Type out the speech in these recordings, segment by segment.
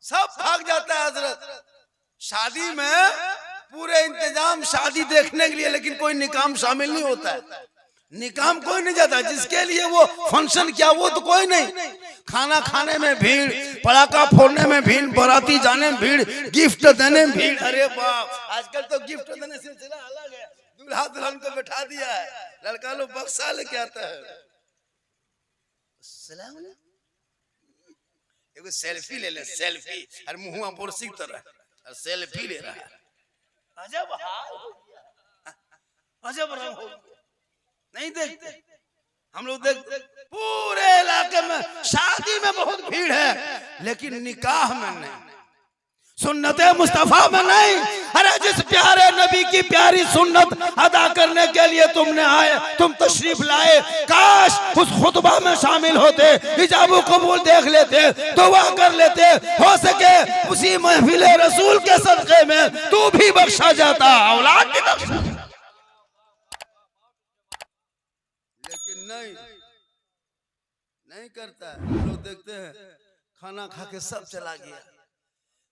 सब भाग जाता है हजरत। शादी में पूरे इंतजाम शादी देखने के लिए, लेकिन कोई निकाह शामिल नहीं होता है। निकाह कोई नहीं जाता, जिसके लिए वो फंक्शन किया वो तो कोई नहीं। खाना खाने में भीड़, पटाखा फोड़ने में भीड़, बाराती जाने में भीड़, गिफ्ट देने में भीड़। अरे बाप, आजकल तो गिफ्ट देने सिलसिला अलग है। दूल्हा दुल्हन को बैठा दिया है, लड़का लोग बक्सा लेके आता है। एगो सेल्फी ले ले, सेल्फी, अरे मुंह बोरसी की तरह और सेल्फी ले रहा है। अजब हाल, अजब रंग हो। नहीं देखते हम लोग, देखते पूरे इलाके में शादी में बहुत भीड़ है, लेकिन निकाह में नहीं, सुन्नते मुस्तफा में नहीं। अरे जिस प्यारे नबी की प्यारी सुन्नत अदा करने के लिए तुमने आए, तुम तशरीफ लाए, काश उस खुतबा में शामिल होते, इजाबो कबूल देख लेते, दुआ कर लेते, हो सके उसी महफिल रसूल के सदक़े में तू भी बख्शा जाता, औलाद की बख्शा। लेकिन नहीं करता है। हम लोग देखते हैं खाना खा के सब चला गया,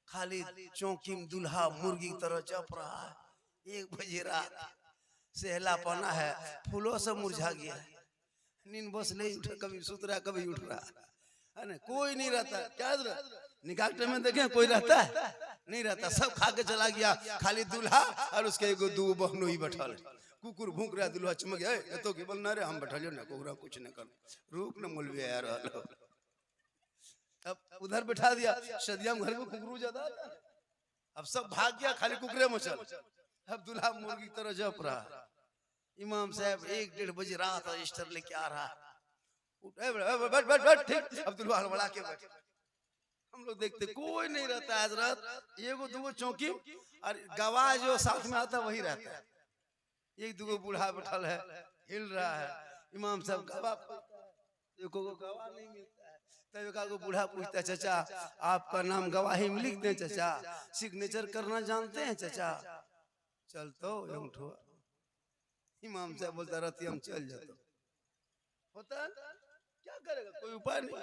खाली चौकी में दूल्हा मुर्गी की तरह चप रहा है। 1 बजे रात, सहला पाना है, फूलों से मुरझा गया, नींद बस नहीं उठा, कभी सुत रहा कभी उठ रहा है ना, कोई नहीं रहता। क्या निकाह में देखें कोई रहता है? नहीं रहता, सब खा के चला गया, खाली दूल्हा और उसके एगो 2 बहनों ही बैठल। कुकुर भूख रहा, दूल्हा चमक गया, तो केवल ना रे हम बैठलियो ना, कोकरा कुछ न कर, रुक न मौलवी यार। अब उधर बैठा दिया, सदिया घर में कुकरू ज्यादा, अब सब भाग गया, खाली कुकरे मचल। अब दूल्हा मुर्गी तरह जप रहा। इमाम साहब 1-1.5 बजे रात रजिस्टर लेके आ रहा, बैठ बैठ बैठ, ठीक। अब दूल्हा हड़बड़ा के बैठ। हम लोग देखते कोई नहीं रहता हजरत, 1-2 चौकी और गवाह जो साथ में आता वही रहता है। 1-2 बूढ़ा बैठल है, हिल रहा है। इमाम साहब गवाह नहीं मिलता है, तब एक बूढ़ा पूछता है, चाचा आपका नाम गवाही में लिख दे चाचा, सिग्नेचर करना जानते हैं चाचा? चल तो उठो। इमाम साहब बोलता रहती हम चल जाते, होता है क्या करेगा, कोई उपाय नहीं।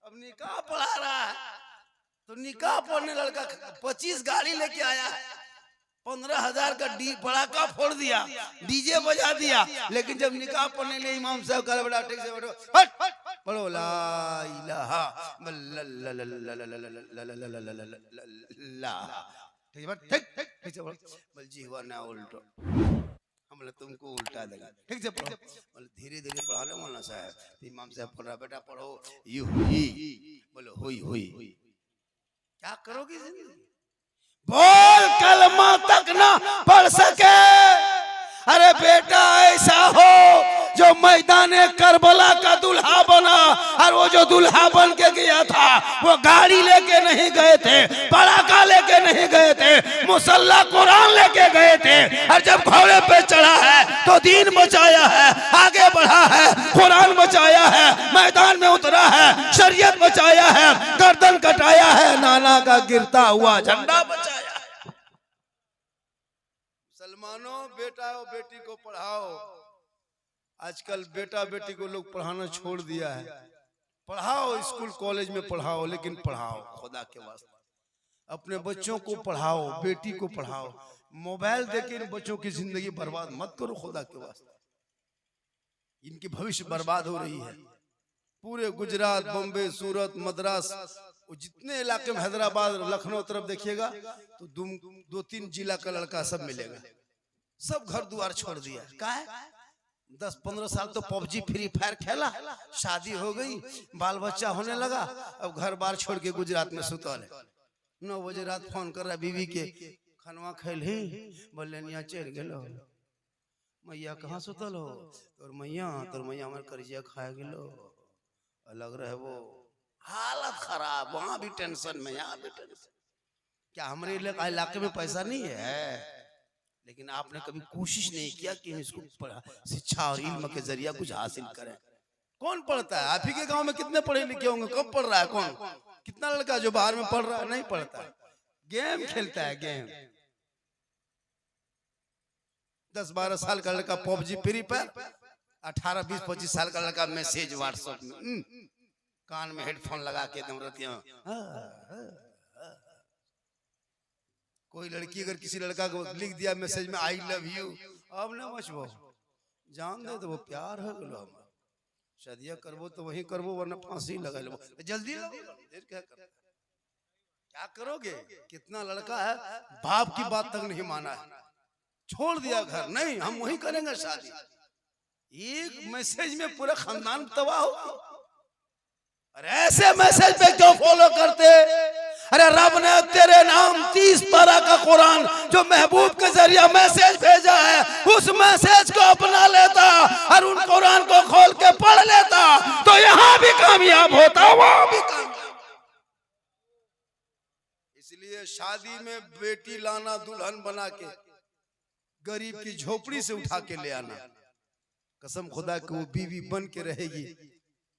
अब निकाह पढ़ा रहा है, तो निकाह पढ़ने लड़का 25 गाड़ी लेके आया है, 15,000 का पटाखा फोड़ दिया, डीजे बजा दिया, लेकिन जब निकाह पढ़ने लिए इमाम साहब कहा बेटा ठीक से बैठो, पढ़ो ला इलाहा ठीक से बोल जी हुआ ना उल्टो, हम तुमको उल्टा देगा, ठीक से पढ़ो। धीरे धीरे पढ़ाने मौलाना साहब। इमाम साहब पढ़ रहा, बेटा पढ़ो यू हुई, बोलो हुई हुई। क्या करोगी जिंदगी, बोल कलमा तक ना पढ़ सके। अरे बेटा ऐसा हो जो मैदाने करबला का दुल्हा बना, और वो जो दुल्हा बन के गया था वो गाड़ी लेके नहीं गए थे, पटाखा लेके नहीं गए थे, मुसल्ला कुरान लेके गए थे। और जब घोड़े पे चढ़ा है तो दीन बचाया है, आगे बढ़ा है, कुरान बचाया है, मैदान में उतरा है, शरीयत बचाया है, गर्दन कटाया है, नाना का गिरता हुआ झंडा बचाया। मुसलमानों, बेटा और बेटी को पढ़ाओ। आजकल बेटा बेटी को लोग पढ़ाना छोड़ दिया है। पढ़ाओ, स्कूल कॉलेज में पढ़ाओ, लेकिन पढ़ाओ खुदा के वास्ते। अपने बच्चों को पढ़ाओ, बेटी को पढ़ाओ। मोबाइल देके इन बच्चों की जिंदगी बर्बाद मत करो खुदा के वास्ते, इनकी भविष्य बर्बाद हो रही है। पूरे गुजरात, बम्बे, सूरत, मद्रास, जितने इलाके में, हैदराबाद, लखनऊ तरफ देखिएगा तो 2-3 जिला का लड़का सब मिलेगा। सब घर द्वार छोड़ दिया, क्या है 10-15 साल तो पबजी फ्री फायर खेला, शादी हो गई, बाल बच्चा होने लगा, अब घर बार छोड़ के गुजरात में सुतल है। 9 बजे रात फोन कर रहा बीवी के, खनवा खेल ही, बोले निया चल गेलो, मैया कहाँ सुतल हो? तोर मैया हमारे कर्जिया खा गेलो, अलग रहे वो। हालत खराब, वहां भी टेंशन में, यहाँ भी टेंशन। क्या हमारे इलाके में पैसा नहीं है? लेकिन आपने कभी कोशिश नहीं किया कि इसको शिक्षा और इल्म के जरिया कुछ हासिल करें। कौन पढ़ता है? आप ही के गांव में कितने पढ़े लिखे होंगे? कब पढ़ रहा है कौन? कितना लड़का जो बाहर में पढ़ रहा है नहीं पढ़ता है, गेम खेलता है, गेम। 10-12 साल का लड़का पबजी फ्री फायर, 18-20-25 साल का लड़का मैसेज व्हाट्सएप में, कान में हेडफोन लगा के एकदम रहती है, कोई लड़की अगर किसी लड़का को लिख दिया मैसेज में आई लव यू, अब न मचबो, जान दे तो वो प्यार है गलो। शादिया करबो तो वही करबो, वरना फांसी लगा लो जल्दी। देर क्या करोगे? कितना लड़का है बाप की बात तक नहीं माना है, छोड़ दिया घर, नहीं हम वही करेंगे शादी। एक मैसेज में पूरा खानदान तबाह हो। अरे ऐसे मैसेज पे क्यों फॉलो करते? अरे रब ने तेरे नाम 30 पारा का कुरान जो महबूब के जरिए मैसेज भेजा है, उस मैसेज को अपना लेता और उन कुरान को खोल के पढ़ लेता तो यहाँ भी कामयाब होता, वहां भी कामयाब। इसलिए शादी में बेटी लाना दुल्हन बना के गरीब की झोपड़ी से उठा के ले आना, कसम खुदा की वो बीवी बन के रहेगी,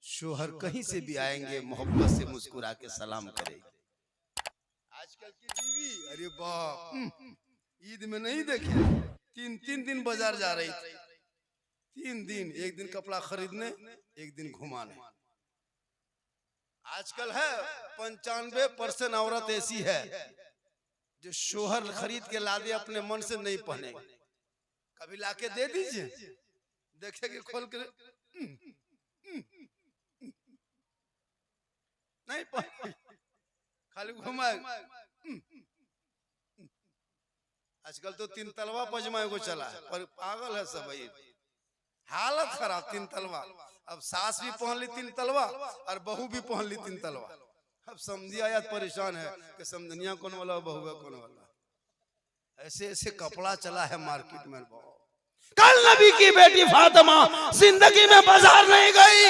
शोहर कहीं से भी आएंगे मोहब्बत से मुस्कुरा के सलाम करेगी। आजकल की बीवी, अरे बाप, ईद में नहीं देखे 3 दिन बाजार जा रही थी, 3 दिन, एक दिन कपड़ा खरीदने, एक दिन घुमाने। आजकल है 95% औरत ऐसी है जो शोहर खरीद के ला दे अपने मन से नहीं पहनेगी। कभी लाके दे दीजिए, देखेगी खोल के नहीं पहने, खाली घुमाए। आजकल तो 3 तलवा पजमा को चला है, पर पागल है सब, हालत खराब। 3 तलवा, अब सास भी पहन ली 3 तलवा और बहू भी पहन ली 3 तलवा। अब समझी आया परेशान है कि समझनिया कौन वाला बहू है कौन वाला। ऐसे ऐसे कपड़ा चला है मार्केट में। कल नबी की बेटी फातिमा जिंदगी में बाजार नहीं गई।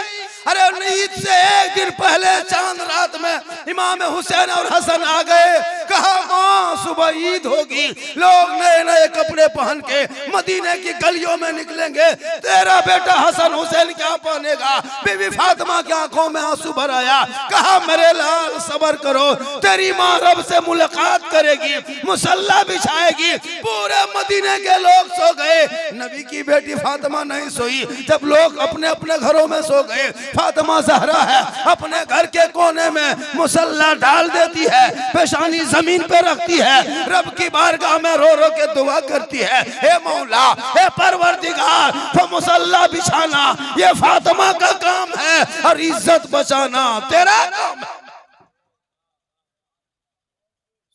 अरे ईद से एक दिन पहले चांद रात में इमाम हुसैन और हसन आ गए। कहा माँ सुबह ईद होगी, लोग नए नए कपड़े पहन के मदीने की गलियों में निकलेंगे, तेरा बेटा हसन हुसैन क्या पहनेगा? बीवी फातिमा की आंखों में आंसू भर आया। कहा मेरे लाल सब्र करो, तेरी माँ रब से मुलाकात करेगी, मुसल्ला बिछाएगी। पूरे मदीने के लोग सो गए, नबी की बेटी फातिमा नहीं सोई। जब लोग अपने अपने घरों में सो गए, फातिमा ज़हरा है अपने घर के कोने में मुसल्ला डाल देती है, पेशानी जमीन पे रखती है, रब की बारगाह में रो रो के दुआ करती है, हे मौला, हे परवरदिगार, तो मुसल्ला बिछाना ये फातिमा का काम है और इज्जत बचाना तेरा काम है।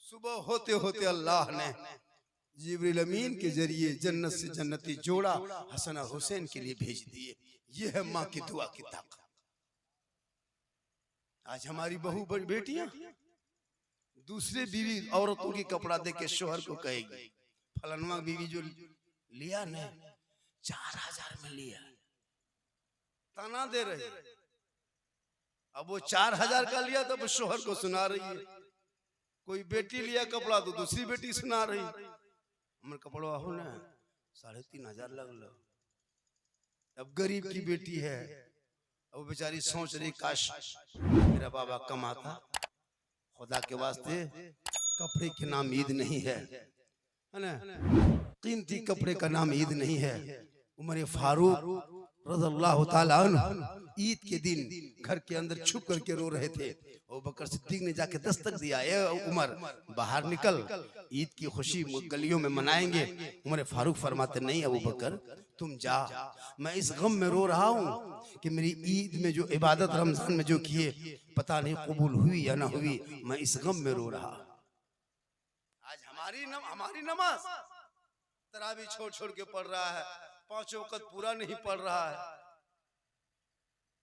सुबह होते होते अल्लाह ने जिब्रील अमीन के जरिए जन्नत से जन्नती जोड़ा हसन और हुसैन के लिए भेज दिए। ये है माँ की दुआ की ताकत। आज हमारी बहू बेटियां दूसरे बीवी औरतों की कपड़ा देख के शोहर को कहेगी, फलनवा बीवी जो लिया ने 4000 में लिया, ताना दे रही। अब वो 4000 का लिया तब शोहर को सुना रही है। कोई बेटी लिया कपड़ा तो दूसरी बेटी सुना रही, हमर कपड़ा हो ना 3500 लगल। अब गरीब की बेटी है, अब बेचारी सोच रही काश मेरा बाबा कमाता। खुदा के वास्ते कपड़े के नाम ईद नहीं है ना, कीमती कपड़े का नाम ईद नहीं है। उमर फारूक रज़ियल्लाहु ताला अन्हु ईद के दिन घर के अंदर छुप करके रो रहे थे। अबू बकर सिद्दीक ने जाके दस्तक दिया, ए उमर बाहर निकल, ईद की खुशी गलियों में मनाएंगे। उमर फारूक फरमाते नहीं अबू बकर तुम जा, मैं इस गम में रो रहा हूँ कि मेरी ईद में जो इबादत रमजान में जो किए पता नहीं कबूल हुई या ना हुई, मैं इस गम में रो रहा। आज हमारी नमाज तरावी छोड़ छोड़ के पढ़ रहा है, 5 वक्त पूरा नहीं पढ़ रहा है,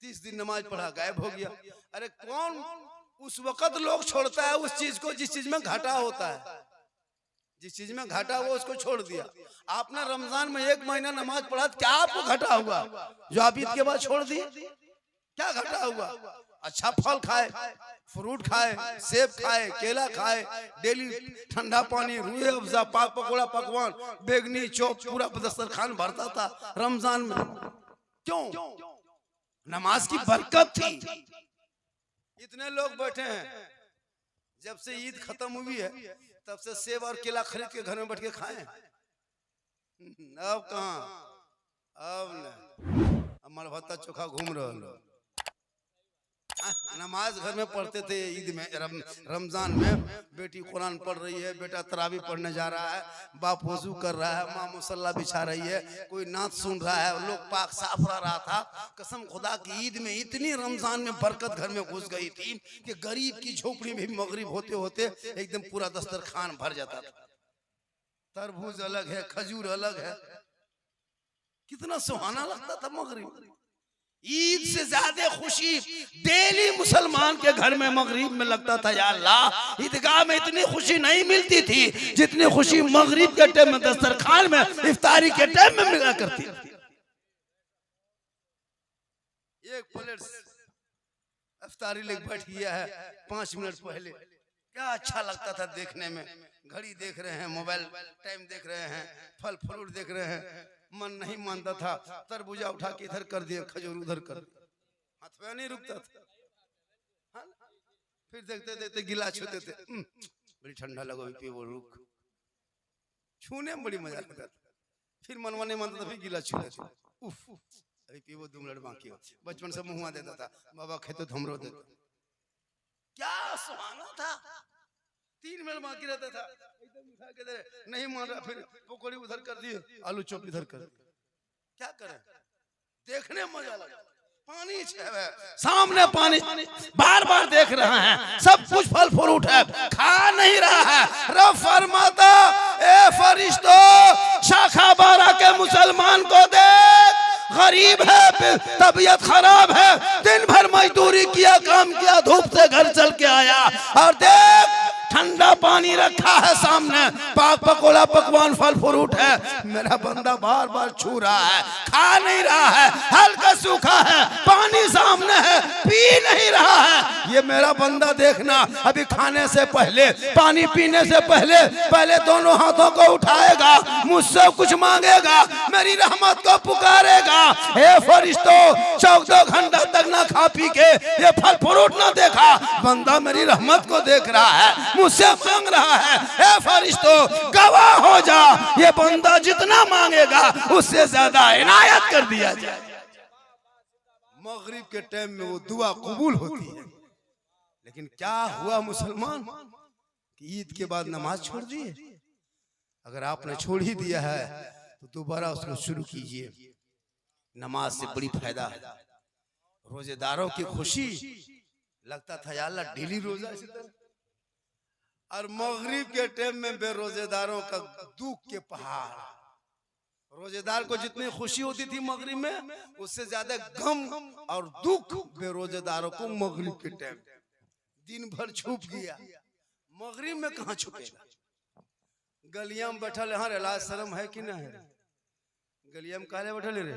30 दिन नमाज पढ़ा गायब हो गया। अरे कौन उस वक्त लोग छोड़ता है उस चीज को जिस चीज में घाटा होता है। जिस चीज में घाटा हुआ उसको छोड़ दिया। आपने रमजान में 1 महीना नमाज पढ़ा, क्या आपको घाटा हुआ? जो आप ईद के बाद छोड़ दिए, क्या घाटा हुआ? अच्छा फल खाए, फ्रूट खाए, सेब खाए, केला खाए, डेली ठंडा पानी, रूए अफ़ज़ा, पाक पकौड़ा, पकवान, बेगनी चौक, पूरा दस्तरखान भरता था रमजान में। क्यों? नमाज की बरकत थी। इतने लोग बैठे हैं, जब से ईद खत्म हुई है तब से सेब और केला खरीद के घर में बैठ के खाए। अब कहाँ, अब न, हमारा भत्ता चोखा घूम रहा। नमाज घर में पढ़ते थे ईद में, रमजान में बेटी कुरान पढ़ रही है, बेटा तरावी पढ़ने जा रहा है, बाप वजू कर रहा है, माँ मुसल्ला बिछा रही है, कोई नात सुन रहा है, लोग पाक साफ रहा था। कसम खुदा की ईद में इतनी रमजान में बरकत घर में घुस गई थी कि गरीब की झोपड़ी में भी मगरिब होते होते एकदम पूरा दस्तरखान भर जाता था। तरबूज अलग है, खजूर अलग है, कितना सुहाना लगता था मगरिब। ईद से ज्यादा खुशी डेली मुसलमान के घर में मगरिब में लगता था। या अल्लाह, ईदगाह में इतनी खुशी नहीं मिलती थी जितनी खुशी मगरिब के टाइम में दस्तरखान में इफ्तारी के टाइम में मिला करती थी। एक प्लेट इफ्तारी लेके बैठ गया है 5 मिनट पहले, क्या अच्छा लगता था देखने में। घड़ी देख रहे हैं, मोबाइल टाइम देख रहे हैं, फल फ्रूट देख रहे हैं, मन नहीं मानता था, तरबूजा उठा के इधर कर दिया, खजूर उधर कर दिया, हाथ पे नहीं रुकता था। हाँ? फिर देखते देखते गिलास छूते थे, बड़ी ठंडा लगा वो रुक, छूने में बड़ी मजा लगता था। फिर मनवा नहीं मानता था, फिर गिलास छू लेते, उफ अभी पीवो 2 मिनट बाकी हो। बचपन से मुँह देता था, बाबा खेतो तो हमरो देता, क्या सुहाना था। 3 मिनट बाकी रहता था, नहीं मान रहा, फिर पकौड़ी उधर कर दिए, आलू चॉप इधर कर दिए, क्या करें, देखने में मजा लगा। पानी सामने, पानी बार बार देख रहा है, सब कुछ फल फ्रूट है, खा नहीं रहा है। रब फरमाता, ए फरिश्तों, शाखा बारा के मुसलमान को देख, गरीब है, तबीयत खराब है, दिन भर मजदूरी किया, काम किया, धूप से घर चल के आया, और देख ठंडा पानी रखा है सामने, पाक पकोड़ा पकवान फल फ्रूट है, मेरा बंदा बार बार छू रहा है, खा नहीं रहा है, हल्का सूखा है, पानी सामने है, पी नहीं रहा है। ये मेरा बंदा देखना, अभी खाने से पहले, पानी पीने से पहले दोनों हाथों को उठाएगा, मुझसे कुछ मांगेगा, मेरी रहमत को पुकारेगा। हे फरिश्तों, 14 घंटा तक ना खा पी के ये फल फ्रूट ना देखा, बंदा मेरी रहमत को देख रहा है, मुझसे मांग रहा है। ए फरिश्तों, गवाह हो जा, ये बंदा जितना मांगेगा उससे ज्यादा इनायत कर दिया जाए। मगरिब के टाइम में वो दुआ कबूल होती है, लेकिन क्या हुआ मुसलमान कि ईद के बाद नमाज छोड़ दिए। अगर आपने छोड़ ही दिया है तो दोबारा उसको शुरू कीजिए। नमाज से बड़ी फायदा है। रोजेदारों की खुशी लगता था या अल्लाह डेली रोजा इसी तरह, और मगरिब के टाइम में बेरोजेदारों का दुख के पहाड़। रोजेदार को जितनी खुशी होती थी मगरिब में, उससे ज्यादा गम और दुख बेरोजेदारों को मगरिब के टाइम। दिन भर छुप गया, मगरिब में कहाँ छुपेगा। गलियां में बैठल, हाँ लाज शर्म है कि ना है, गलियां में काले बैठल रे,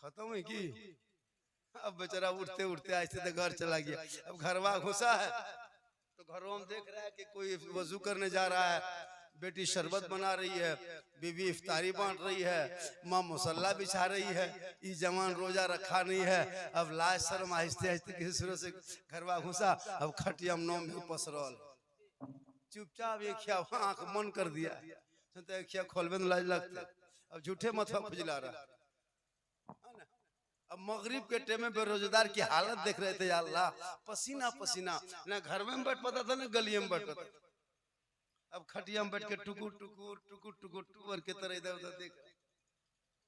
खत्म है कि। अब बेचारा उठते उठते ऐसे तो घर चला गया। अब घरवा घुसा है तो घरों में देख रहा है कि कोई वजू करने जा रहा है, बेटी शरबत बना रही है, बीवी इफ्तारी बांट रही है, माँ मुसल्ला बिछा रही है, ये जवान रोजा रखा नहीं है। अब लाज शर्म आहिस्ते आहिस्ते किसी सूरत से घरवा घुसा, अब खटिया में नोम भी पसरल, चुपचाप एक खिया आंख मन कर दिया, एक खिया खोलबे में लाज लगता, अब झूठे मथवा खुजला रहा। अब मगरिब के टाइम में बेरोजगार की हालत देख रहे थे, या अल्लाह, पसीना पसीना, ना घर में बैठ पाता था ना गली में बैठ पाता था। अब खटिया में बैठ के टुकुर टुकुर टुकुर टुकुर टुकुर के तरह इधर उधर देख,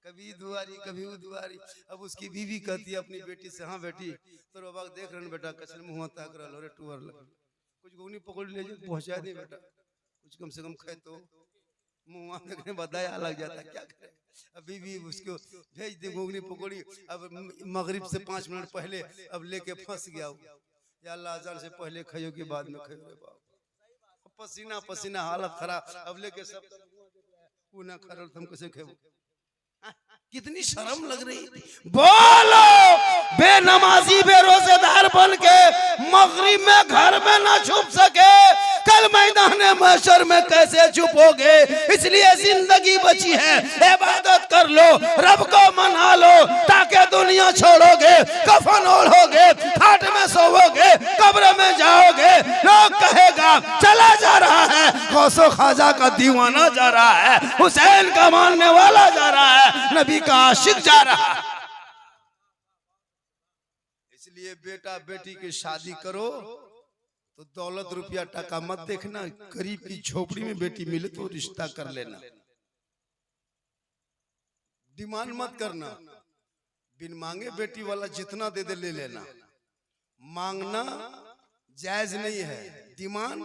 कभी दुआरी कभी उदुआरी। अब उसकी बीवी कहती है अपनी बेटी से, हाँ बेटी तो बाबा देख रहे बेटा कचरे मुँह ताक रहा रे टूअर लग, कुछ घूनी पकड़ ले पहुंचा दे बेटा, कुछ कम से कम खाए तो मुँह देखने बताया लग जाता, क्या करे। अभी भी उसको भेज दे घुगनी पकौड़ी। अब मगरिब से 5 मिनट पहले अब लेके फंस गया, या अल्लाह अज़ान से पहले खाइयो के बाद में खाइयो रे बाप, पसीना पसीना हालत खराब। अब लेके सब ना खरल तुम कैसे खेबो, कितनी शर्म लग रही थी। बोलो, बेनमाजी बेरोजेदार बन के मगरिब में घर में ना छुप सके, कल मैदान महशर में कैसे छुपोगे। इसलिए जिंदगी बची है, इबादत कर लो, रब को मना लो, ताकि दुनिया छोड़ोगे, कफन ओढ़ोगे, खाट में सोओगे, कब्र में जाओगे, लोग कहेगा चला जा रहा है, गौसो ख्वाजा का दीवाना जा रहा है, हुसैन का मानने वाला जा रहा है, नबी का आशिक जा रहा है। इसलिए बेटा बेटी की शादी करो तो दौलत रुपया टका मत देखना, गरीब की झोपड़ी में बेटी मिले तो रिश्ता कर लेना। डिमांड मत करना, बिन मांगे बेटी वाला जितना दे दे ले लेना। मांगना जायज नहीं है, डिमांड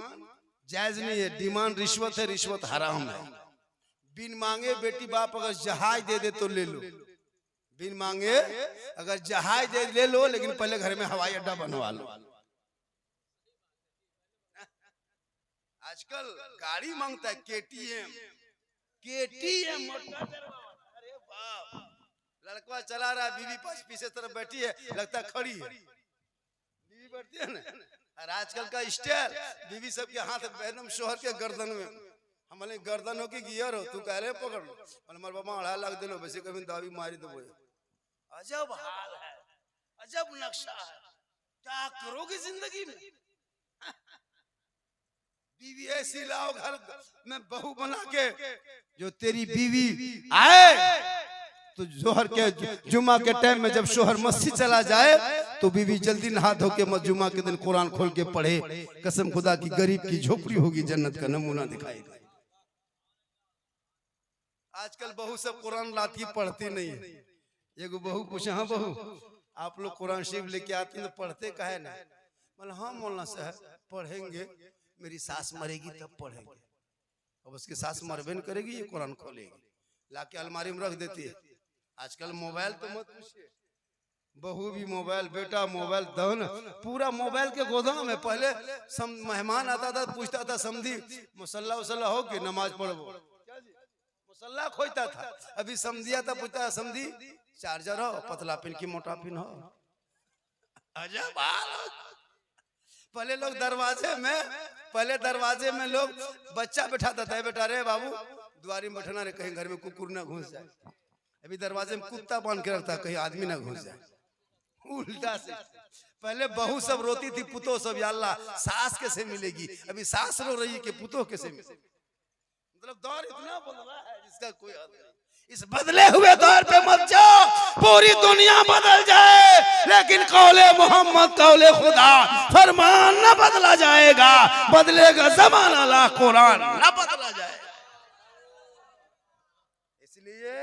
जायज नहीं है। डिमांड रिश्वत है, रिश्वत हराम है। बिन मांगे बेटी बाप अगर जहाज दे दे तो ले लो, बिन मांगे अगर जहाज दे ले लो, लेकिन पहले घर में हवाई अड्डा बनवा लो। आजकल गाड़ी मांगता है केटीएम, केटीएम। अरे बाप, लड़का चला रहा है, बीवी पास पीछे तरफ बैठी है, लगता है खड़ी है, बीवी बैठती है ना। और आजकल का स्टाइल, बीवी सबके हाथ एकदम शोहर के गर्दन में। हमारे गर्दन हो की गियर हो, तू कह रहे पकड़ लो, हमारे बाबा 2.5 लाख दे लो, वैसे कभी दावी मारी तो बोले। अजब हाल है, अजब नक्शा है, क्या करोगे जिंदगी में। बीवी ऐसी लाओ घर में बहू बना के, जो तेरी बीवी आए तो जोहर के जुमा के टाइम में जब शोहर मस्जिद चला जाए तो बीवी जल्दी नहा धो के जुमा के दिन कुरान खोल के पढ़े। कसम खुदा की गरीब की झोपड़ी होगी, जन्नत का नमूना दिखाएगा। आजकल बहू सब कुरान लाती पढ़ती नहीं है। एगो बहू पूछे, हाँ बहू आप लोग कुरान शरीफ लेके आते हैं तो पढ़ते काहे ना? मतलब हाँ मौलाना साहब पढ़ेंगे, मेरी सास मरेगी तब पढ़ेंगे। अब उसकी सास मरबे न करेगी, ये कुरान खोलेगी, लाके अलमारी में रख देती है। आजकल मोबाइल तो मत पूछिए, बहू भी मोबाइल, बेटा मोबाइल, दहन पूरा मोबाइल के गोदाम है। पहले मेहमान आता था पूछता था समधी मुसल्ला वसल्ला हो कि नमाज पढ़ो, मुसल्ला खोजता था। अभी समझिया था, पूछता है समधी चार्जर हो, पतला पिन की मोटा पिन हो। अजब पहले लोग दरवाजे में लोग बच्चा बैठाता था, बेटा रे बाबू द्वारी में बैठना रे, कहीं घर में कुकुर ना घुस जाए। अभी दरवाजे में कुत्ता बांध के रखता, कहीं आदमी ना घुस जाए। उल्टा से पहले बहू सब रोती थी, पुतो सब या अल्लाह सास कैसे मिलेगी। अभी सास रो रही है कि पुतो कैसे मिलेगी। मतलब दौर इतना बदला है जिसका कोई हद नहीं। इस बदले हुए दौर पे मत जाओ, पूरी दुनिया बदल जाए लेकिन कौले मोहम्मद कौले खुदा फरमान न बदला जाएगा। बदलेगा जमाना ला कुरान न बदला जाएगा। इसलिए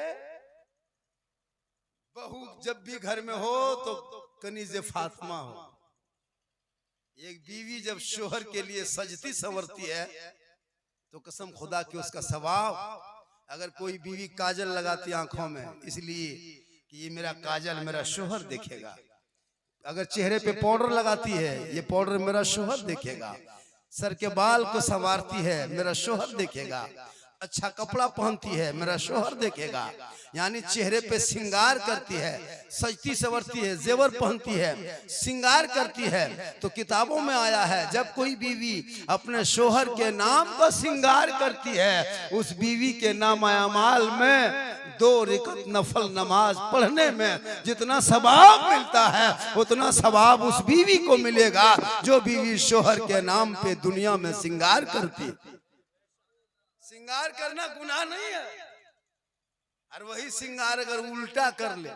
बहू जब भी घर में हो तो कनीज़े फातिमा हो। एक बीवी जब शोहर के लिए सजती संवरती है तो कसम खुदा की उसका सवाब। अगर कोई बीवी काजल लगाती आंखों में इसलिए कि ये मेरा काजल मेरा शोहर देखेगा, अगर चेहरे पे पाउडर लगाती है ये पाउडर मेरा शोहर देखेगा, सर के बाल को संवारती है मेरा शोहर देखेगा, अच्छा कपड़ा पहनती है मेरा शोहर देखेगा। यानी चेहरे पे श्रृंगार करती है, सजती संवरती है, जेवर पहनती है, श्रृंगार करती है। तो किताबों में आया है जब कोई बीवी अपने शोहर के नाम पर श्रृंगार करती है, उस बीवी के नाम अमाल में 2 रकात नफल नमाज पढ़ने में जितना सवाब मिलता है उतना सवाब उस बीवी को मिलेगा जो बीवी शोहर के नाम पे दुनिया में श्रृंगार करती। श्रृंगार करना गुनाह नहीं है, और वही श्रृंगार अगर उल्टा कर ले,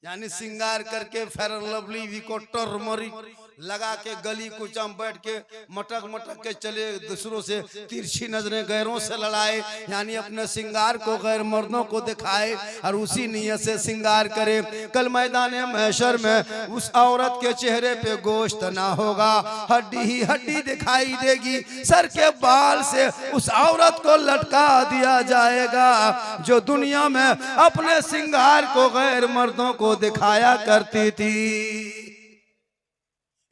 यानी श्रृंगार करके फेयर लवली विको टर्मरिक लगा के गली कुचा में बैठ के मटक मटक के चले, दूसरों से तिरछी नजरें गैरों से लड़ाए, यानी अपने श्रृंगार को गैर मर्दों को दिखाए और उसी नियत से श्रृंगार करे। कल मैदान महशर में उस औरत के चेहरे पे गोश्त ना होगा, हड्डी ही हड्डी दिखाई देगी। सर के बाल से उस औरत को लटका दिया जाएगा जो दुनिया में अपने श्रृंगार को गैर मर्दों को दिखाया करती थी।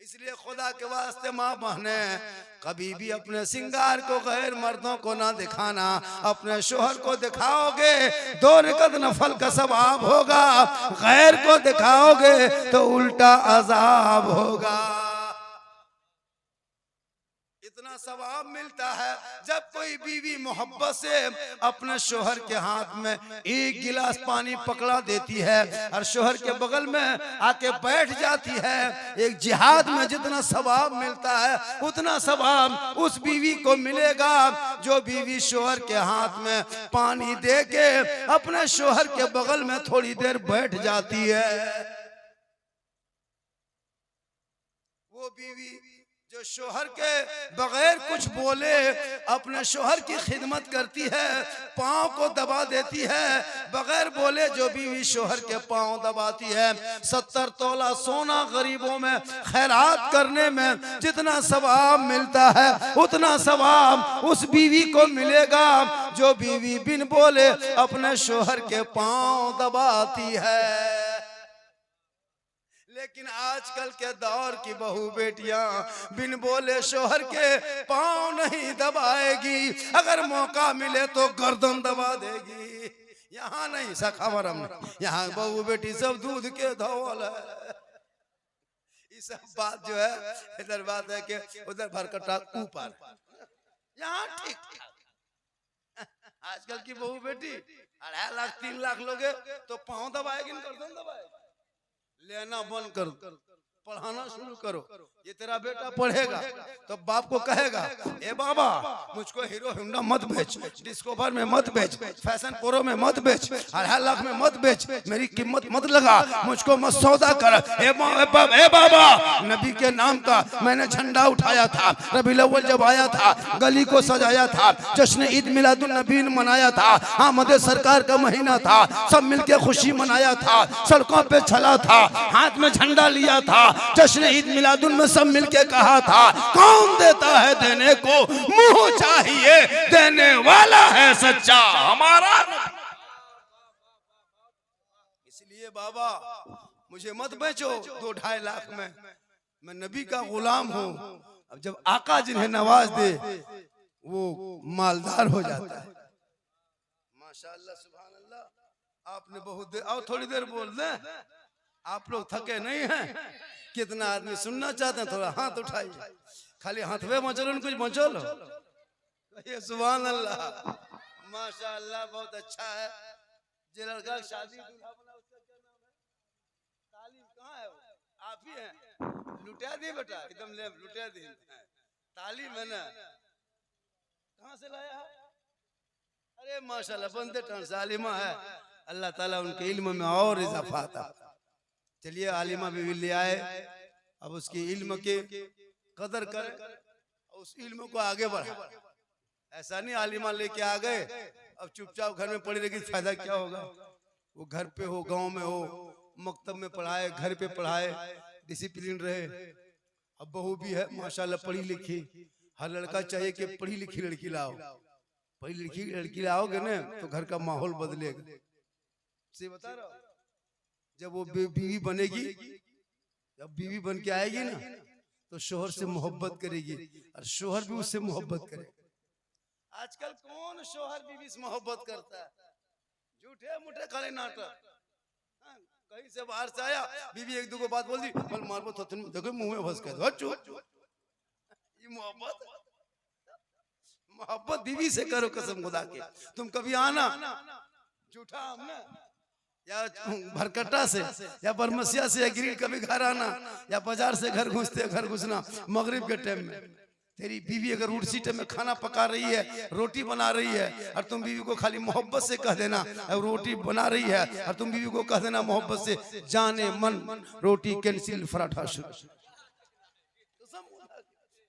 इसलिए खुदा के वास्ते माँ बहने कभी भी अपने श्रृंगार को गैर मर्दों को ना दिखाना। अपने शोहर को दिखाओगे 2 रकात नफल का सवाब होगा, गैर को दिखाओगे तो उल्टा अजाब होगा। इतना सवाब मिलता है जब कोई बीवी मोहब्बत से अपने शोहर के हाथ में 1 गिलास पानी पकड़ा देती है और शोहर के बगल में आके बैठ जाती है। एक जिहाद में जितना सवाब मिलता है उतना सवाब उस बीवी को मिलेगा जो बीवी शोहर के हाथ में पानी दे के अपने शोहर के बगल में थोड़ी देर बैठ जाती है। वो बीवी जो शोहर के बगैर कुछ बोले अपने शोहर की खिदमत करती है, पाँव को दबा देती है, बगैर बोले जो बीवी शोहर के पाँव दबाती है, 70 तोला सोना गरीबों में खैरात करने में जितना सवाब मिलता है उतना सवाब उस बीवी को मिलेगा जो बीवी बिन बोले अपने शोहर के पाँव दबाती है। लेकिन आजकल के दौर की बहू बेटियां बिन बोले शोहर के पाँव नहीं दबाएगी, अगर मौका मिले तो गर्दन दबा देगी। यहाँ नहीं सखावरम में, यहाँ बहू बेटी सब दूध के धौल है। ये सब बात जो है इधर बात है कि उधर भरकटा ऊपर, यहाँ ठीक ठाक। आजकल की बहू बेटी 2.5 लाख 3 लाख लोगे तो पाँव दबाएगी, गर्दन दबाएगी। लेना बंद कर, पढ़ाना शुरू करो। ये तेरा बेटा पढ़ेगा तो बाप को कहेगा, ए बाबा मुझको हीरो होंडा मत बेच, डिस्कवर में मत बेच, फैशन प्रो में मत बेच, 2.5 लाख में मत बेच, मेरी कीमत मत लगा, मुझको मत सौदा कर। ए बाबा नबी के नाम का मैंने झंडा उठाया था, रबीउल अव्वल जब आया था गली को सजाया था, जश्न ईद मिलादुन नबी मनाया था, आमद सरकार का महीना था, सब मिलके खुशी मनाया था, सड़कों पे चला था, हाथ में झंडा लिया था, जश्न ईद मिलादुन में सब मिलके कहा था, कौन देता है देने को मुंह चाहिए, देने वाला है सच्चा हमारा। इसलिए बाबा मुझे मत बेचो 2-2.5 लाख में, मैं नबी का गुलाम हूँ। अब जब आका जिन्हें नवाज दे वो मालदार हो जाता है। माशाअल्लाह सुभान अल्लाह। आपने बहुत देर और थोड़ी देर बोल दें, आप लोग थके नहीं हैं? कितना आदमी सुनना चाहते हैं? थोड़ा हाथ उठाइए, खाली हाथवे मचलो कुछ मचलो। ये सुभान अल्लाह माशाअल्लाह बहुत अच्छा है। जो लड़का शादी दूल्हा बना उसका क्या नाम है? तालीम कहाँ है? आप ही हैं? लुटा दिए बेटा, एकदम ले लुटा दिए। तालीम है ना, कहाँ से लाया है? अरे माशाअल्लाह बंदे टन से आलिमा है, अल्लाह ताला उनके इल्म में और इजाफा आता। चलिए आलिमा भी ले आए, अब उसकी इल्म के कदर कर, उस इल्म को आगे बढ़ा। ऐसा नहीं आलिमा लेके आ गए अब चुपचाप घर में पड़ी रहेगी, फायदा क्या होगा? वो घर पे हो, गांव में हो, मकतब में पढ़ाए, घर पे पढ़ाए, डिसिप्लिन रहे। अब बहू भी है माशाल्लाह पढ़ी लिखी, हर लड़का चाहिए कि पढ़ी लिखी लड़की लाओ। पढ़ी लिखी लड़की लाओगे ना तो घर का माहौल बदलेगा। से बता रहा हूं, जब वो बीवी बनेगी, जब बीवी बन के आएगी ना तो शोहर से मोहब्बत करेगी और शोहर भी उससे मोहब्बत करेगा। आजकल कौन शोहर बीवी से मोहब्बत करता है? झूठे मुठे खाली नाटक। कहीं से बाहर से आया, बीवी एक दो को बात बोल दी, बोल मारो तो देखो मुंह में फंस गया। ये मोहब्बत? मोहब्बत बीवी से करो कसम खुदा के। तुम कभी आना झूठा हमने या भरकट्टा से या बरमसिया से या गिरिल कभी घर आना या बाजार से घर घुसते घर घुसना मगरिब के टाइम में। तेरी बीवी अगर उड़सी टाइम में खाना पका रही है, रोटी बना रही है और तुम बीवी को खाली मोहब्बत से कह देना रोटी बना रही है और तुम बीवी को कह देना मोहब्बत से, जाने मन रोटी कैंसिल पराठा शुरू।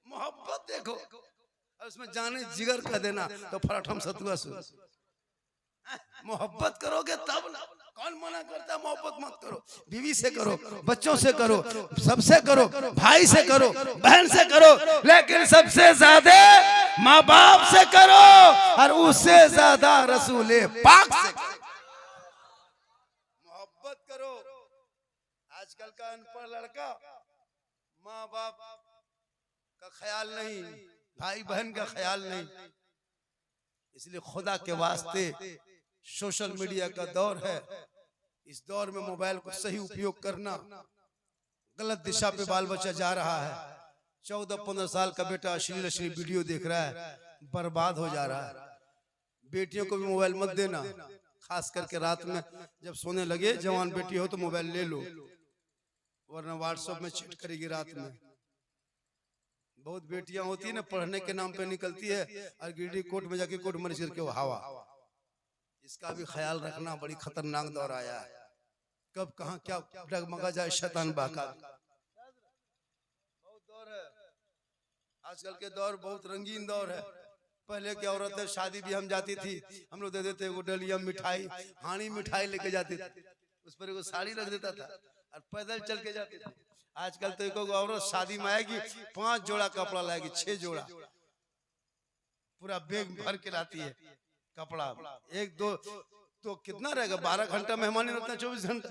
मोहब्बत देखो, उसमें जाने जिगर कह देना तो पराठा सतुआ शुरू। मोहब्बत करोगे तब ना, कौन मना करता? मोहब्बत मत करो, बीवी से करो, बच्चों से करो, सबसे करो, भाई से करो, बहन से करो, लेकिन सबसे ज्यादा माँ बाप से करो और उससे ज्यादा रसूले पाक से करो। मोहब्बत करो। आजकल का अनपढ़ लड़का माँ बाप का ख्याल नहीं, भाई बहन का ख्याल नहीं। इसलिए खुदा के वास्ते सोशल मीडिया का दौर है, इस दौर में मोबाइल को सही उपयोग करना। गलत दिशा पे बाल बच्चा जा रहा है। 14-15 साल का बेटा अश्लील वीडियो देख रहा है, बर्बाद हो जा रहा है। बेटियों को भी मोबाइल मत देना, खास करके रात में जब सोने लगे। जवान बेटी हो तो मोबाइल ले लो, वरना व्हाट्सएप में चैट करेगी रात में। बहुत बेटियां होती है ना, पढ़ने के नाम पे निकलती है और गिरडी कोर्ट में जाके कोर्ट मरीज करके हवा। इसका भी ख्याल रखना, बड़ी खतरनाक दौर आया है। कब कहां क्या डगमगा जाए शैतान बाका। बहुत आजकल के दौर बहुत रंगीन दौर है। पहले की औरतें शादी भी हम जाती थी, हम लोग दे देते वो डलिया मिठाई, हानी मिठाई लेके जाते थे, उस पर एगो साड़ी रख देता था और पैदल चल के जाते थे। आजकल तो एक औरत शादी में आएगी 5 जोड़ा कपड़ा लाएगी, 6 जोड़ा, पूरा बैग भर के लाती है कपड़ा। एक दो तो कितना रहेगा, 12 घंटा मेहमानी रहता है, 24 घंटा,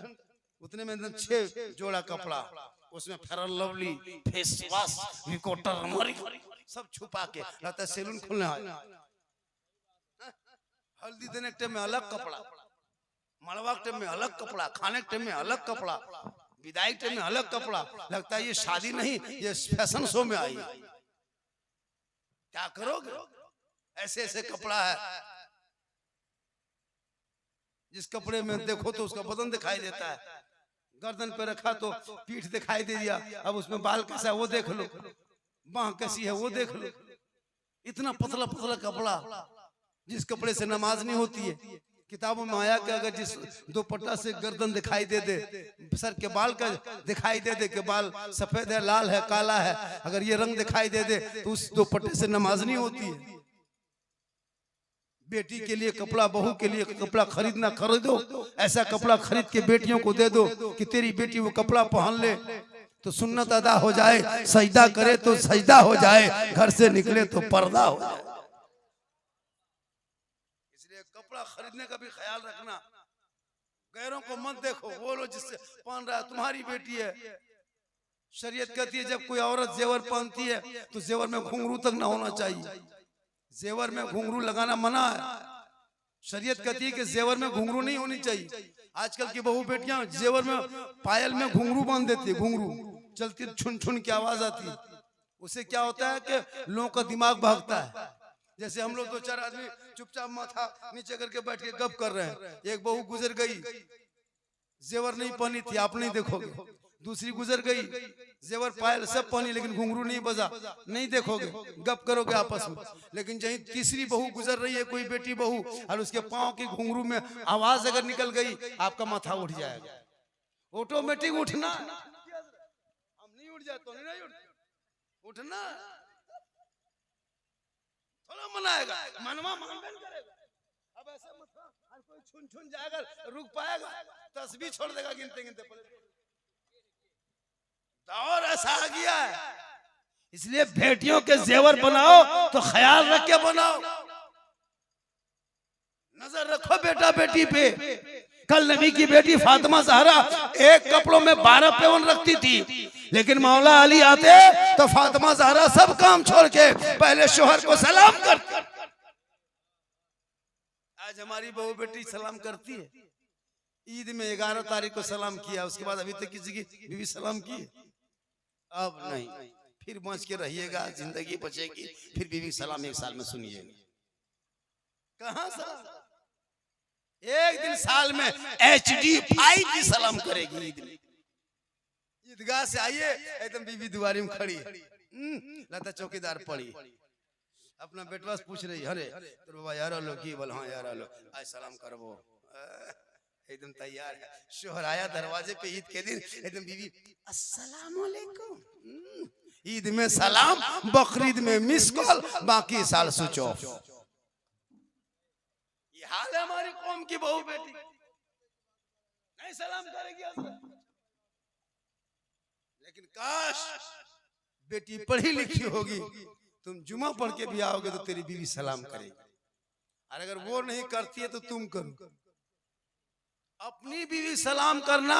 उतने में 6 जोड़ा कपड़ा, उसमें फेयर लवली, फेस वॉश, विकोटर, सब छुपा के रहता है। सैलून खुलने आया, हल्दी देने के टाइम में अलग कपड़ा, मड़वा के टाइम में अलग कपड़ा, खाने के टाइम में अलग कपड़ा, विदाई के टाइम में अलग कपड़ा। लगता है ये शादी नहीं, ये फैशन शो में आई। क्या करोगे, ऐसे ऐसे कपड़ा है, जिस कपड़े में देखो तो उसका बदन दिखाई देता है, गर्दन पे रखा तो पीठ दिखाई दे दिया, अब उसमें बाल कैसा है वो देख लो, बाह कैसी है वो देख लो। इतना पतला पतला कपड़ा, जिस कपड़े से नमाज नहीं होती है। किताबों में आया कि अगर जिस दुपट्टा से गर्दन दिखाई दे दे, सर के बाल का दिखाई दे दे कि बाल सफेद है, लाल है, काला है, अगर ये रंग दिखाई दे दे तो उस दुपट्टे से नमाज नहीं होती है। बेटी के लिए कपड़ा, बहू के लिए कपड़ा खरीदना, खरीदो, ऐसा कपड़ा खरीद के बेटियों को दे दो कि तेरी बेटी वो कपड़ा पहन ले तो सुन्नत अदा हो जाए, सजदा करे तो सजदा हो जाए, घर से निकले तो पर्दा हो जाए। इसलिए कपड़ा खरीदने का भी ख्याल रखना, गैरों को मत देखो, वो लोग जिससे पहन रहा है तुम्हारी बेटी है। शरीयत कहती है जब कोई औरत जेवर पहनती है तो जेवर में घुंघरू तक ना होना चाहिए, जेवर में घुंघरू लगाना मना है। शरीयत कहती है कि जेवर में घुंघरू नहीं होनी चाहिए। आजकल की बहू बेटियां जेवर में, पायल में घुंघरू बांध देती है, घुंघरू चलती छुन छुन की आवाज आती है। उससे क्या होता है कि लोगों का दिमाग भागता है। जैसे हम लोग 2-4 आदमी चुपचाप माथा नीचे करके बैठ के गप कर रहे हैं, एक बहू गुजर गई, जेवर नहीं पहनी थी, आप नहीं देखोगे, दूसरी गुजर गई, जेवर पायल सब पहनी लेकिन घुंघरू नहीं बजा, नहीं देखोगे, गप करोगे आपस में। लेकिन जहीं तीसरी बहू गुजर रही है, कोई बेटी बहू, और उसके पांव की घुंघरू में आवाज अगर निकल गई, आपका माथा उठ जाएगा, ऑटोमेटिक उठना। हम नहीं उठ जाते, नहीं उठना, थोड़ा मनाएगा, मनवा मानबेन करेगा। अब ऐसे मत, हर कोई छुन छुन जाएगा, रुक पाएगा, तस्बीह छोड़ देगा गिनते गिनते। दौर ऐसा आ गया है, इसलिए बेटियों के जेवर बनाओ तो ख्याल रख के बनाओ, नजर रखो बेटा बेटी पे। कल नबी की बेटी फातिमा ज़हरा एक कपड़ों में 12 पेवन रखती थी, लेकिन मौला अली आते तो फातिमा ज़हरा सब काम छोड़ के पहले शोहर को सलाम करती। आज हमारी बहू बेटी सलाम करती है। ईद में 11 तारीख को सलाम किया, उसके बाद अभी तक किसी की बीवी सलाम की? अब नहीं, फिर बच के रहिएगा, जिंदगी बचेगी, फिर बीवी सलाम 1 साल में सुनिएगा। कहां सलाम? एक दिन साल में HD5 की सलाम करेगी ईद में। ईदगाह से आइए, एकदम बीवी दुआरी में खड़ी है, लगता चौकीदार पड़ी, अपना बेटवा से पूछ रही, अरे तो बाबा यार लो की बोल, हाँ यार लो, आज सलाम करबो, एकदम तैयार है। शोहर आया दरवाजे पे ईद के दिन, एकदम बीवी अस्सलाम वालेकुम। ईद में सलाम, बकरीद में मिस कॉल, बाकी साल स्विच ऑफ। ये हाल है हमारी कौम की बहू बेटी, नहीं सलाम करेगी हजरत। लेकिन काश बेटी पढ़ी लिखी होगी, तुम जुमा पढ़ के भी आओगे तो तेरी बीवी सलाम करेगी, और अगर वो नहीं करती है तो तुम करो। अपनी बीवी सलाम करना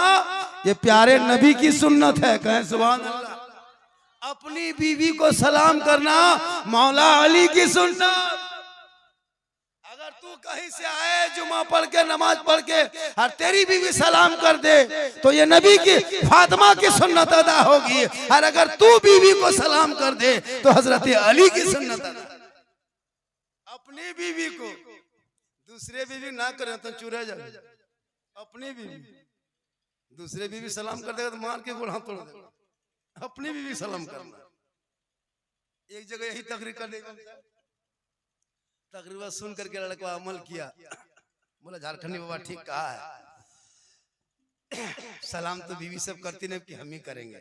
ये प्यारे नबी की सुन्नत है, कहें सुभान अल्लाह। अपनी बीवी को सलाम करना मौला अली की सुन्नत। अगर तू कहीं से आए जुमा पढ़ के, नमाज पढ़ के, और तेरी बीवी सलाम कर दे तो ये नबी की फातिमा की सुन्नत अदा होगी, और अगर तू बीवी को सलाम कर दे तो हजरत अली की सुन्नत अदा। अपनी बीवी को, दूसरे बीवी ना करे तो चुरा जाए। अपनी बीवी, दूसरे बीवी सलाम कर देगा तो मार के गोड़ हाथ तोड़ देगा। अपनी बीवी सलाम करना। एक जगह यही तकरीर कर देगा, तकरीबन सुन करके लड़का अमल किया, बोला झारखंडी बाबा ठीक कहा है, सलाम तो बीवी सब करती नहीं कि हम ही करेंगे।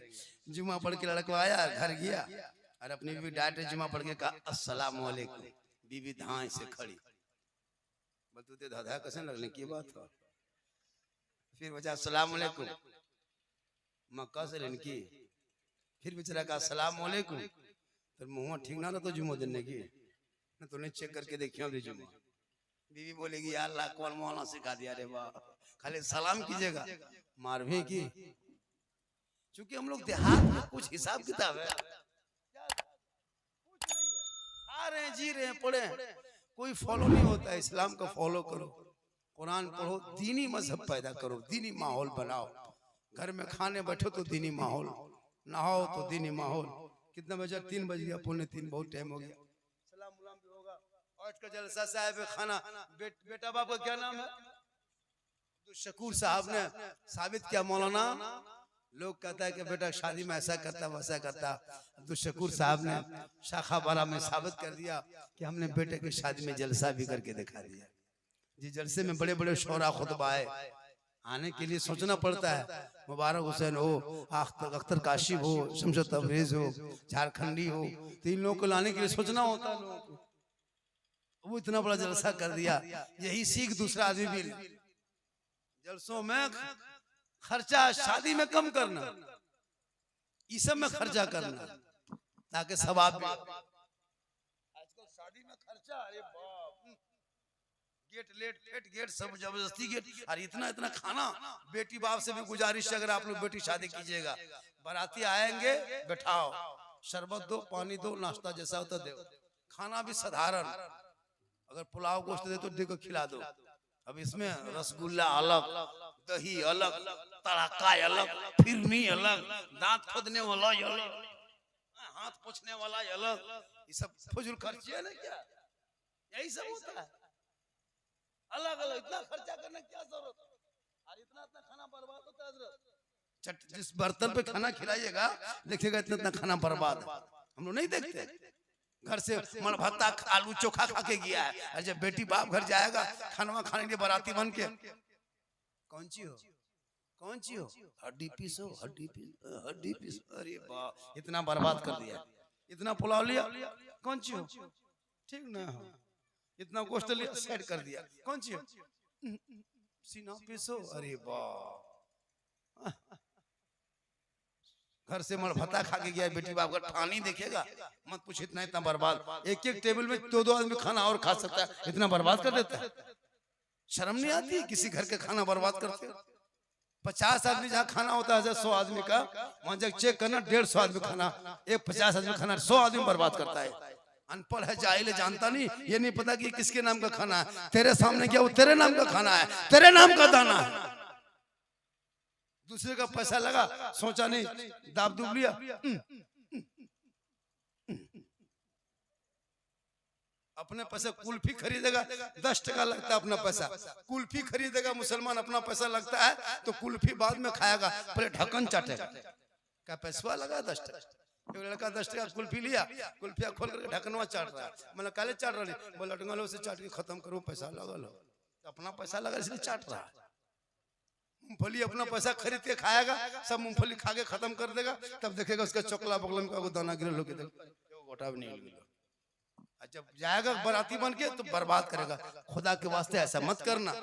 जुमा पढ़ के लड़का आया, घर गया, और अपनी बीवी डायरेक्ट जुमा पढ़ के कहा अस्सलाम वालेकुम। बीवी धाए से खड़ी, बतूते दादा कैसे लगने की बात हो। फिर बचा अस्सलाम वालेकुम, मक्का से लड़की। फिर बेचारा का अस्सलाम वालेकुम, तो मुंह ठीक ना तो जुम्मो देने की ना, तो नहीं चेक करके देखियो दे जुम्मो। बीवी बोलेगी यार अल्लाह कौन मौला सिखा दिया रे वाह, खाली सलाम कीजिएगा, मार भी की। क्योंकि हम लोग देहात में कुछ हिसाब किताब है, आ रहे हैं जी रहे हैं पढ़े, कोई फॉलो नहीं होता है। इस्लाम का फॉलो करो, कुरान पढ़ो, दीनी मजहब पैदा करो, दीनी माहौल बनाओ। घर में खाने बैठो तो दीनी माहौल, नहाओ तो दीनी माहौल। कितना बजा? 3 बज गया, पौने 3, बहुत टाइम हो गया। सलाम उलाम भी होगा। आज का जलसा साहब खाना, बेटा बाप का क्या नाम है? तो शकूर साहब ने साबित किया मौलाना। लोग कहता है कि बेटा शादी में ऐसा करता वैसा करता, तो शकूर साहब ने शाखा बारा में साबित कर दिया कि हमने बेटे की शादी में जलसा भी करके दिखा दिया। जी जलसे में बड़े बड़े शोरा खुतबा है, आने के लिए सोचना पड़ता है। मुबारक हुसैन हो, अख्तर काशिफ हो, शमशद तबरेज हो, झारखंडी हो, तो इन लोगों को लाने के लिए सोचना होता है लोगों को। वो इतना बड़ा जलसा कर दिया। यही सीख दूसरा आदमी भी ले। जलसों में खर्चा शादी में कम करना, इस सब में खर्चा करना ताकि सवाब भी। आजकल शादी में खर्चा, अरे बाप, गेट लेट फेट गेट सब जबरदस्ती गेट, और इतना इतना खाना। बेटी बाप से भी गुजारिश है, अगर आप लोग बेटी शादी कीजिएगा, बाराती आएंगे बैठाओ, शरबत दो, पानी दो, नाश्ता जैसा होता दो, खाना भी साधारण। अगर पुलाव गोश्त दे तो देखो खिला दो। अब इसमें रसगुल्ला अलग, दही अलग, तड़का अलग, फिरनी अलग, दांत खोदने वाला अलग, हाथ पोंछने वाला अलग, ये सब फजूल खर्चे है ना क्या? यही सब होता है, अलग अलग। इतना खर्चा करने की क्या जरूरत है? और इतना इतना खाना बर्बाद होता है हजरत। जिस बर्तन पे खाना खिलाइएगा देखिएगा इतना इतना खाना बर्बाद है। हम लोग नहीं देखते, घर से मन भत्ता आलू चोखा खा के गया है, और जब बेटी बाप घर जाएगा खाना खाने के बाराती बन के, कौन सी हो कौन सी हो, हड्डी पीस हो, हड्डी पीस। अरे वाह, इतना बर्बाद कर दिया। इतना पुलाव लिया, कौन सी हो, ठीक ना हो। इतना गोश्त लिया, सेट कर दिया, कौन सी हो, सीना पीस हो। अरे वाह, घर से मर भत्ता खा के गया बेटी बाप का पानी देखेगा मत पूछ। इतना इतना बर्बाद, एक एक टेबल में 2-2 आदमी खाना और खा सकता है, इतना बर्बाद कर देता है। शर्म नहीं आती किसी घर के खाना बर्बाद करते हो? 50 आदमी जहाँ खाना होता है 100 आदमी का, वहां जब चेक करना 150 आदमी खाना, एक 50 आदमी खाना 100 आदमी बर्बाद करता है। अनपढ़ है, जाहिल है, जानता नहीं, ये नहीं पता कि किसके नाम का खाना है। तेरे सामने क्या वो तेरे नाम का खाना है, तेरे नाम का दाना है। दूसरे का पैसा लगा, सोचा नहीं, दाब दूब लिया। अपने पैसे कुल्फी खरीदेगा 10 टका लगता है अपना पैसा, कुल्फी खरीदेगा मुसलमान अपना पैसा लगता है तो कुल्फी बाद में खाएगा, पहले ढक्कन चाटेगा। क्या पैसा लगा 10 टका? एक लड़का 10 टका कुल्फी लिया, कुल्फिया खोल कर ढक्कनवा चाट रहा है। मैंने काले चाट रही, बोला ढंगलो से चाट के खत्म करो, पैसा लगा लो। अपना पैसा लगा इसलिए चाट रहा है। मूंगफली अपना पैसा खरीद के खाएगा, सब मूंगफली खा के खत्म कर देगा, तब देखेगा उसका चोकला बगल में दाना गिरे लोग गोटा भी नहीं मिलेगा। जब जाएगा बाराती बन के तो बर्बाद करेगा। खुदा के वास्ते ऐसा मत करना,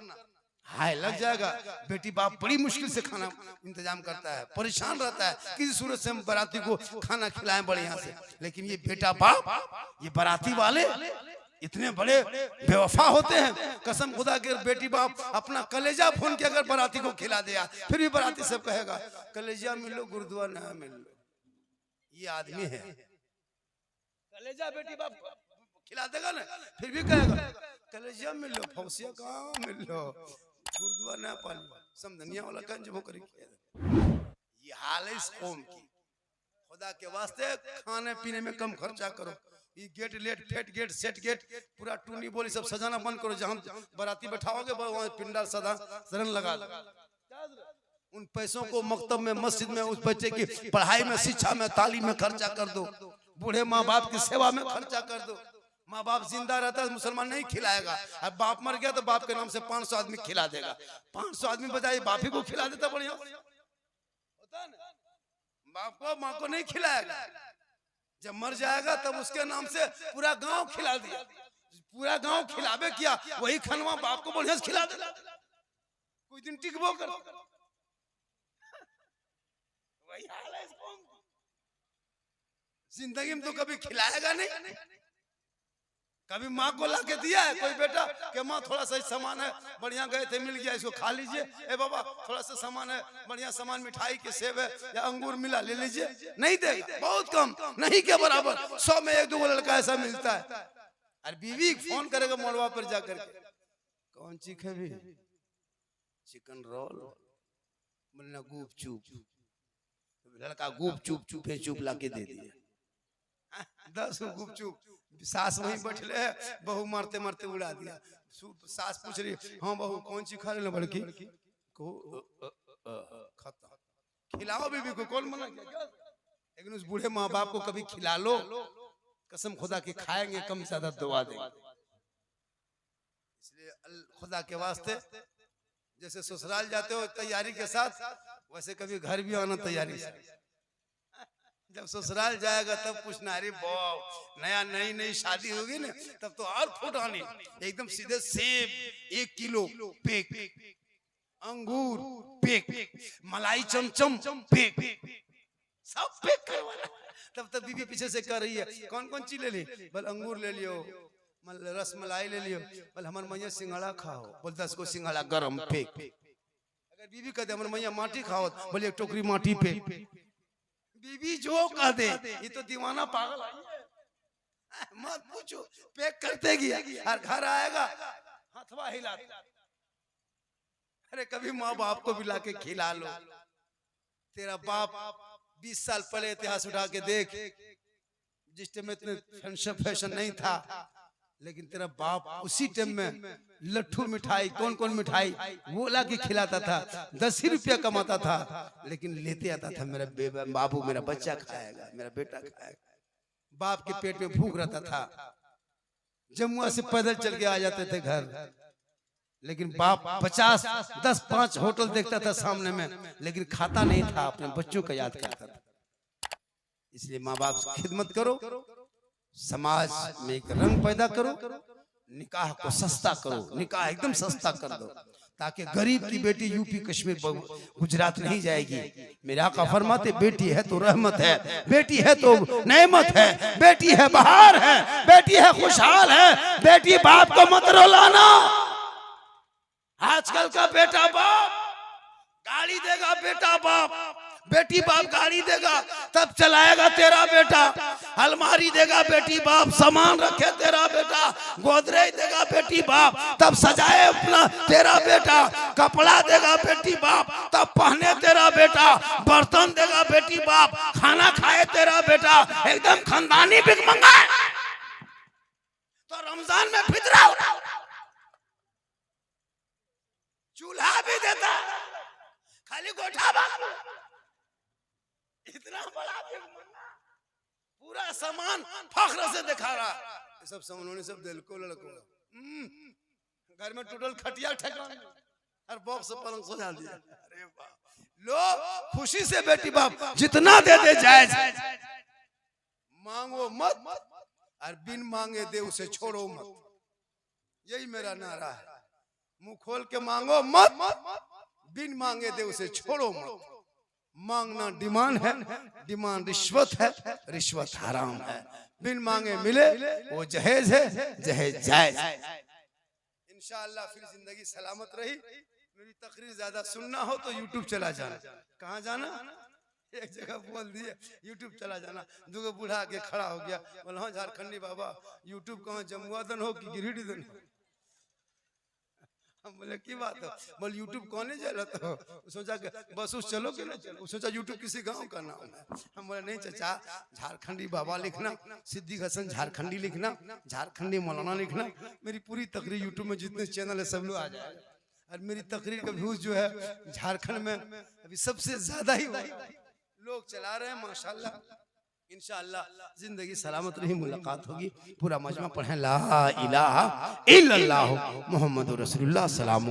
हाय लग जाएगा। बेटी बाप बड़ी मुश्किल से खाना इंतजाम करता है, परेशान रहता है किसी सूरत से हम बाराती को खाना खिलाएं बढ़िया से, लेकिन ये बेटा बाप, ये बाराती वाले इतने बड़े बेवफा होते हैं। कसम खुदा के, बेटी बाप अपना कलेजा फोन के अगर बाराती को खिला दिया, फिर भी बाराती सब कहेगा कलेजा मिलो गुरुद्वारा ना मिलो। ये आदमी है, कलेजा बेटी बाप खिला देगा ना, फिर भी कहेगा कलेजा मिल लो, फौसिया कहाँ मिल लो, गुरुद्वारा ना पाली समझनिया वाला कंज वो करी। ये हाल है इस कौम की। खुदा के वास्ते खाने पीने में कम खर्चा करो। ये गेट लेट फेट गेट सेट गेट पूरा टूनी बोली सब सजाना बंद करो। जहाँ बाराती बैठाओगे वहाँ पिंडा सदा शरण लगा लो। उन पैसों को मकतब में, मस्जिद में, उस बच्चे की पढ़ाई में, शिक्षा में, तालीम में खर्चा कर दो। बूढ़े माँ बाप की सेवा में खर्चा कर दो। माँ बाप जिंदा रहता है मुसलमान नहीं खिलाएगा, अब बाप मर गया तो बाप के नाम से 500 आदमी खिला देगा। 500 आदमी बजाय बाप ही को खिला देता बढ़िया होता है ना। बाप को माँ को नहीं खिलाएगा। जब मर जाएगा तब उसके नाम से पूरा गांव खिला दिया, पूरा गांव खिलावे किया, वही खनवा बाप को बढ़िया से खिला दे, कोई दिन टिकबो कर। वही हाल है इसको, जिंदगी में तो कभी खिलाएगा नहीं, कभी माँ को ला के दिया है कोई बेटा कि माँ थोड़ा सा सामान है बढ़िया, गए थे मिल गया इसको खा लीजिए, ए बाबा थोड़ा सा सामान है बढ़िया सामान, मिठाई के सेब है या अंगूर मिला ले लीजिए, नहीं देगा, बहुत कम, नहीं के बराबर, 100 में 1-2 लड़का ऐसा मिलता है। और बीवी फोन करेगा मोड़वा पर जाकर के, कौन चीखे भी, चिकन रोल, बोलना गुप चुप, लड़का गुप चुप चुपे चुप ला के दे दिया, 10 गुप चुप, सास वहीं बैठले है, बहू मारते मारते उड़ा दिया। सास पूछ रही, हाँ बहू कौन सी खा रहे बड़की को, खिलाओ बीबी को, कौन मना किया, लेकिन उस बूढ़े माँ बाप को कभी खिला लो, कसम खुदा की खाएंगे कम ज्यादा दुआ देंगे। इसलिए खुदा के वास्ते जैसे ससुराल जाते हो तैयारी के साथ, वैसे कभी घर भी आना तैयारी से। जब ससुराल जाएगा तब कुछ नारी नया नई शादी होगी ना, तब तो और फुटानी, एकदम सीधे सेब 1 किलो पेक, अंगूर पेक, मलाई चमचम पेक, सब पेक करवाना। तब तक बीबी पीछे से कर रही है, कौन कौन चीज ले ली, बोल अंगूर ले लियो, रस मलाई ले लियो, बोल हमार मैया सिंघाड़ा खाओ, बोल 10 को सिंघाड़ा गरम पेक। अगर बीबी कहते हमार मैया माटी खाओ, बोले 1 टोकरी माटी पे, बीबी जो कह दे, ये तो दीवाना पागल है, मत पूछो, पैक करते गया और घर आएगा हथवा हिलाता। अरे कभी माँ बाप को भी लाके खिला लो, तेरा बाप 20 साल पहले इतिहास उठा के देख, जिस टाइम में इतने फैशन नहीं था, लेकिन तेरा बाप उसी टाइम में लट्ठू मिठाई, कौन कौन मिठाई वो ला के खिलाता था, 10 ही रुपया कमाता था, लेकिन लेते आता था, मेरा बाबू मेरा बच्चा खाएगा, मेरा बेटा खाएगा। बाप के पेट में भूख रहता था, जमुआ से पैदल चल के आ जाते थे घर, लेकिन बाप 50-10-5 होटल देखता था सामने में, लेकिन खाता नहीं था, अपने बच्चों का याद करता था। इसलिए माँ बाप की खिदमत करो, समाज में एक रंग पैदा करो, निकाह को सस्ता करो, निकाह एकदम सस्ता कर दो, ताकि गरीब की बेटी यूपी कश्मीर गुजरात नहीं जाएगी। मेरे आका फरमाते, बेटी है तो रहमत है, बेटी है तो नेमत है, बेटी है बहार है, बेटी है खुशहाल है, बेटी बाप को मत रुलाना। आजकल का बेटा बाप गाड़ी देगा, बेटा बाप, बेटी बाप गाड़ी देगा तब चलाएगा तेरा बेटा, अलमारी देगा बेटी बाप, सामान रखे तेरा बेटा, गोदरेज देगा बेटी बाप तब सजाए अपना तेरा बेटा, कपड़ा देगा बेटी बाप तब पहने तेरा बेटा, बर्तन देगा बेटी बाप, खाना खाए तेरा बेटा, एकदम खानदानी भिखमंगा है। तो रमजान में फितरा चूल्हा भी देता, खाली गोठा बाप, इतना बड़ा पूरा सामान फख्र से दिखा रहा। ये सब सामानों सब दिल को लड़को, घर में टोटल खटिया ठेकान और बॉक्स से पलंग सजा दिया। अरे बाप, लोग खुशी से बेटी बाप जितना दे दे जायज, मांगो मत और बिन मांगे दे उसे छोड़ो मत, यही मेरा नारा है। मुंह खोल के मांगो मत, बिन मांगे दे उसे छोड़ो मत। मांगना डिमांड है, डिमांड रिश्वत है, रिश्वत हराम है। बिन मांगे मिले वो जहेज है, जहेज जायज। इंशाअल्लाह फिर जिंदगी सलामत रही। मेरी तकरीर ज्यादा सुनना हो तो यूट्यूब चला जाना। कहाँ जाना? एक जगह बोल दिए यूट्यूब चला जाना। दूगो बूढ़ा के खड़ा हो गया, बोला हाँ झारखंडी बाबा यूट्यूब कहाँ, जमुआ दन हो कि गिरिडीह दन? हम बोले की बात हो? बोल यूट्यूब कौन चला? तो सोचा कि बस उस चलो कि नहीं चलो, सोचा यूट्यूब किसी गांव का नाम है। हम बोले नहीं चाचा, झारखंडी बाबा लिखना, सिद्दीक हसन झारखंडी लिखना, झारखंडी मौलाना लिखना, मेरी पूरी तकरीर यूट्यूब में जितने चैनल है सब लोग आ जाएगा। और मेरी तकरीर का व्यूज जो है झारखंड में अभी सबसे ज्यादा ही लोग चला रहे हैं माशाल्लाह। इंशाअल्लाह जिंदगी सलामत रही, मुलाकात होगी। पूरा मजमा पढ़े ला इलाहा इल्लल्लाह मुहम्मदुर रसूलुल्लाह सलाम।